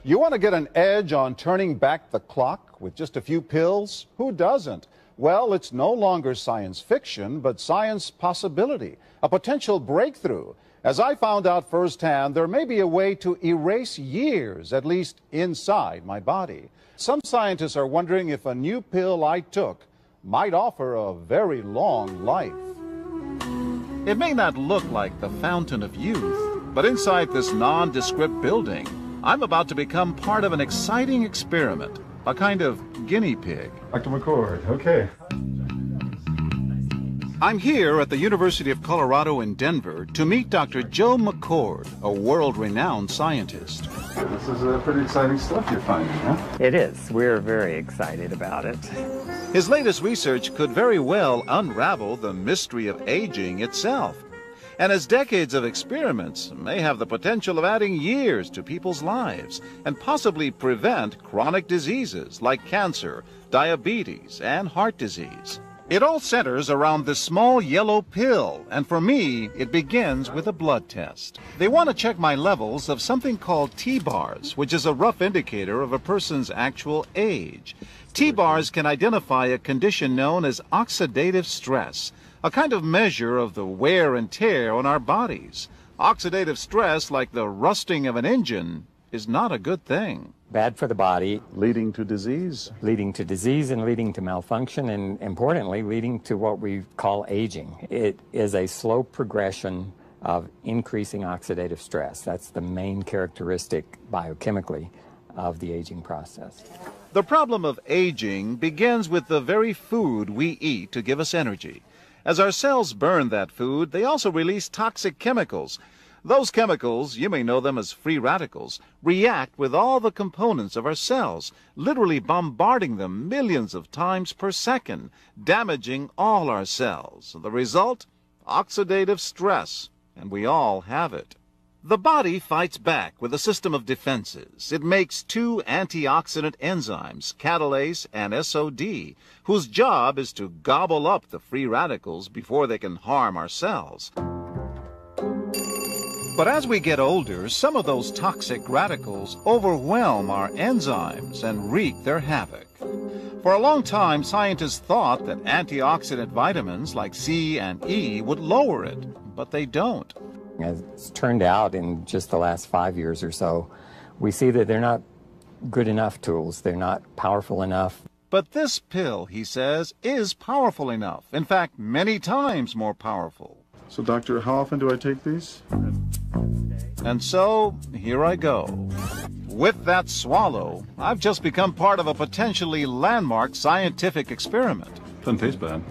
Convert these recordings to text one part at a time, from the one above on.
You want to get an edge on turning back the clock with just a few pills? Who doesn't? Well, it's no longer science fiction, but science possibility, a potential breakthrough. As I found out firsthand, there may be a way to erase years, at least inside my body. Some scientists are wondering if a new pill I took might offer a very long life. It may not look like the fountain of youth, but inside this nondescript building, I'm about to become part of an exciting experiment, a kind of guinea pig. Dr. McCord, okay. I'm here at the University of Colorado in Denver to meet Dr. Joe McCord, a world-renowned scientist. This is pretty exciting stuff you're finding, huh? It is. We're very excited about it. His latest research could very well unravel the mystery of aging itself. And his decades of experiments may have the potential of adding years to people's lives and possibly prevent chronic diseases like cancer, diabetes, and heart disease. It all centers around this small yellow pill, and for me, it begins with a blood test. They want to check my levels of something called T-bars, which is a rough indicator of a person's actual age. T-bars can identify a condition known as oxidative stress, a kind of measure of the wear and tear on our bodies. Oxidative stress, like the rusting of an engine, is not a good thing. Bad for the body. Leading to disease. Leading to disease and leading to malfunction, and importantly, leading to what we call aging. It is a slow progression of increasing oxidative stress. That's the main characteristic biochemically of the aging process. The problem of aging begins with the very food we eat to give us energy. As our cells burn that food, they also release toxic chemicals. Those chemicals, you may know them as free radicals, react with all the components of our cells, literally bombarding them millions of times per second, damaging all our cells. The result? Oxidative stress, and we all have it. The body fights back with a system of defenses. It makes two antioxidant enzymes, catalase and SOD, whose job is to gobble up the free radicals before they can harm our cells. But as we get older, some of those toxic radicals overwhelm our enzymes and wreak their havoc. For a long time, scientists thought that antioxidant vitamins like C and E would lower it, but they don't. As it's turned out in just the last 5 years or so, we see that they're not good enough tools. They're not powerful enough. But this pill, he says, is powerful enough. In fact, many times more powerful. So, doctor, how often do I take these? And so, here I go. With that swallow, I've just become part of a potentially landmark scientific experiment. Doesn't taste bad.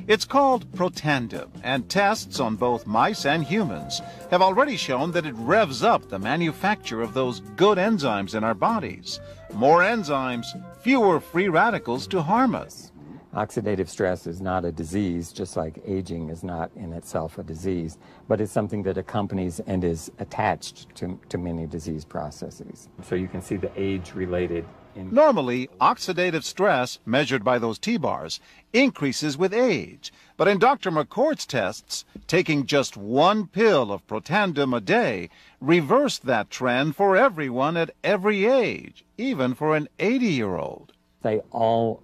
It's called Protandim, and tests on both mice and humans have already shown that it revs up the manufacture of those good enzymes in our bodies. More enzymes, fewer free radicals to harm us. Oxidative stress is not a disease, just like aging is not in itself a disease, but it's something that accompanies and is attached to many disease processes. So you can see the age-related. Normally, oxidative stress, measured by those T-bars, increases with age. But in Dr. McCord's tests, taking just one pill of Protandim a day reversed that trend for everyone at every age, even for an 80-year-old. They all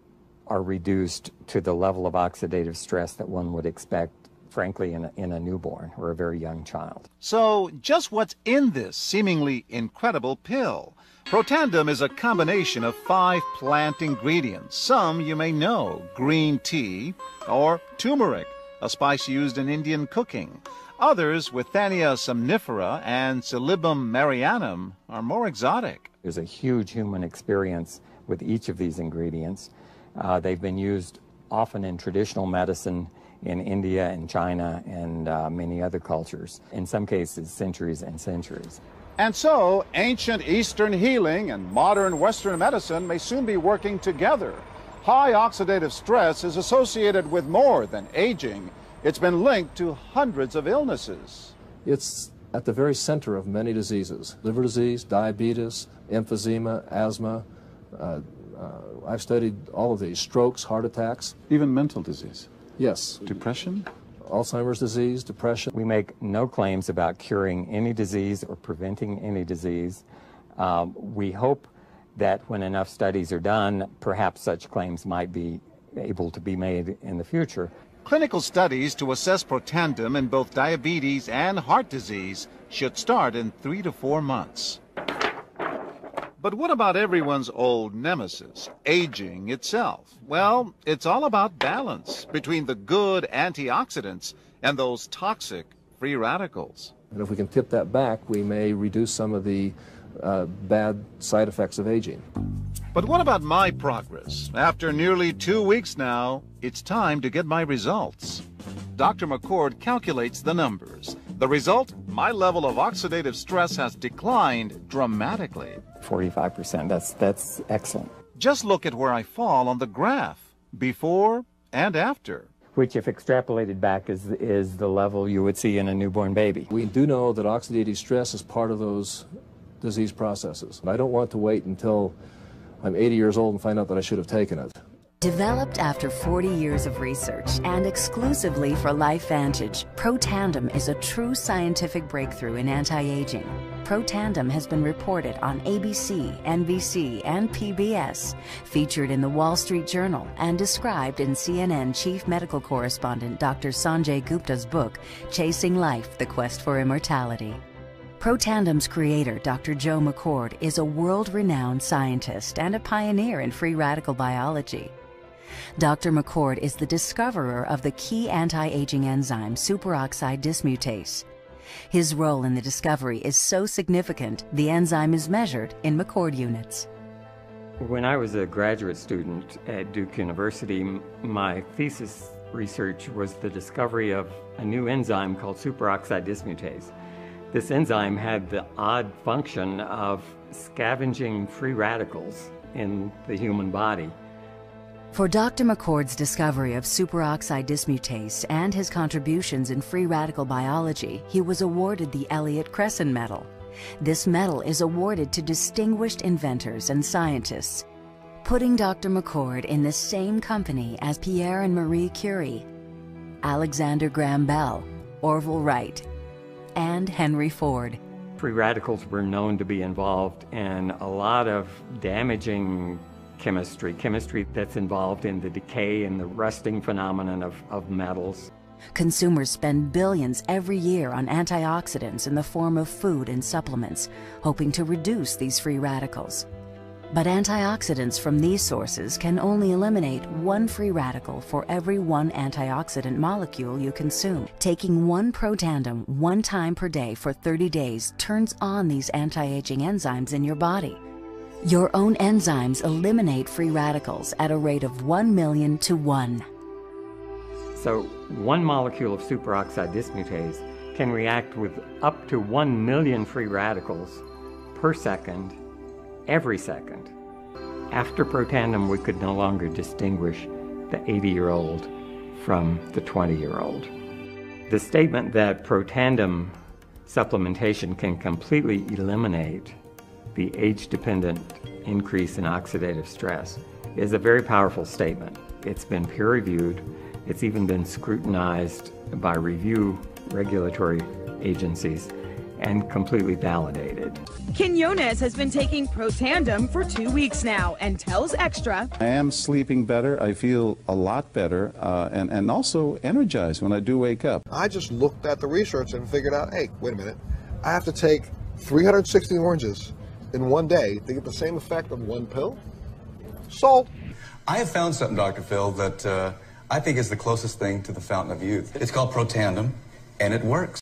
are reduced to the level of oxidative stress that one would expect, frankly, in a newborn or a very young child. So, just what's in this seemingly incredible pill? Protandim is a combination of 5 plant ingredients. Some you may know: green tea or turmeric, a spice used in Indian cooking. Others, Withania somnifera and Silybum marianum, are more exotic. There's a huge human experience with each of these ingredients. They've been used often in traditional medicine in India and China and many other cultures, in some cases centuries and centuries. And so, ancient Eastern healing and modern Western medicine may soon be working together. High oxidative stress is associated with more than aging. It's been linked to hundreds of illnesses. It's at the very center of many diseases: liver disease, diabetes, emphysema, asthma. I've studied all of these: strokes, heart attacks. Even mental disease? Yes. Depression? Alzheimer's disease, depression. We make no claims about curing any disease or preventing any disease. We hope that when enough studies are done, perhaps such claims might be able to be made in the future. Clinical studies to assess Protandim in both diabetes and heart disease should start in 3 to 4 months. But what about everyone's old nemesis, aging itself? Well, it's all about balance between the good antioxidants and those toxic free radicals. And if we can tip that back, we may reduce some of the bad side effects of aging. But what about my progress? After nearly 2 weeks now, it's time to get my results. Dr. McCord calculates the numbers. The result, my level of oxidative stress has declined dramatically. 45%, that's excellent. Just look at where I fall on the graph, before and after. Which, if extrapolated back, is the level you would see in a newborn baby. We do know that oxidative stress is part of those disease processes. I don't want to wait until I'm 80 years old and find out that I should have taken it. Developed after 40 years of research and exclusively for LifeVantage, Protandim is a true scientific breakthrough in anti-aging. Protandim has been reported on ABC, NBC, and PBS, featured in the Wall Street Journal, and described in CNN Chief Medical Correspondent Dr. Sanjay Gupta's book, Chasing Life, The Quest for Immortality. Protandim's creator, Dr. Joe McCord, is a world-renowned scientist and a pioneer in free radical biology. Dr. McCord is the discoverer of the key anti-aging enzyme superoxide dismutase. His role in the discovery is so significant, the enzyme is measured in McCord units. When I was a graduate student at Duke University, my thesis research was the discovery of a new enzyme called superoxide dismutase. This enzyme had the odd function of scavenging free radicals in the human body. For Dr. McCord's discovery of superoxide dismutase and his contributions in free radical biology, he was awarded the Elliott Cresson Medal. This medal is awarded to distinguished inventors and scientists, putting Dr. McCord in the same company as Pierre and Marie Curie, Alexander Graham Bell, Orville Wright, and Henry Ford. Free radicals were known to be involved in a lot of damaging chemistry that's involved in the decay and the rusting phenomenon of metals. Consumers spend billions every year on antioxidants in the form of food and supplements, hoping to reduce these free radicals. But antioxidants from these sources can only eliminate one free radical for every one antioxidant molecule you consume. Taking one Protandim 1 time per day for 30 days turns on these anti-aging enzymes in your body. Your own enzymes eliminate free radicals at a rate of 1 million to 1. So 1 molecule of superoxide dismutase can react with up to 1 million free radicals per second, every second. After Protandim, we could no longer distinguish the 80-year-old from the 20-year-old. The statement that Protandim supplementation can completely eliminate the age-dependent increase in oxidative stress is a very powerful statement. It's been peer-reviewed. It's even been scrutinized by review regulatory agencies and completely validated. Quinones has been taking Protandim for 2 weeks now and tells Extra, I am sleeping better. I feel a lot better and also energized when I do wake up. I just looked at the research and figured out, hey, wait a minute, I have to take 360 oranges in 1 day to get the same effect of 1 pill? Sold. I have found something, Dr. Phil, that I think is the closest thing to the fountain of youth. It's called Protandim, and it works.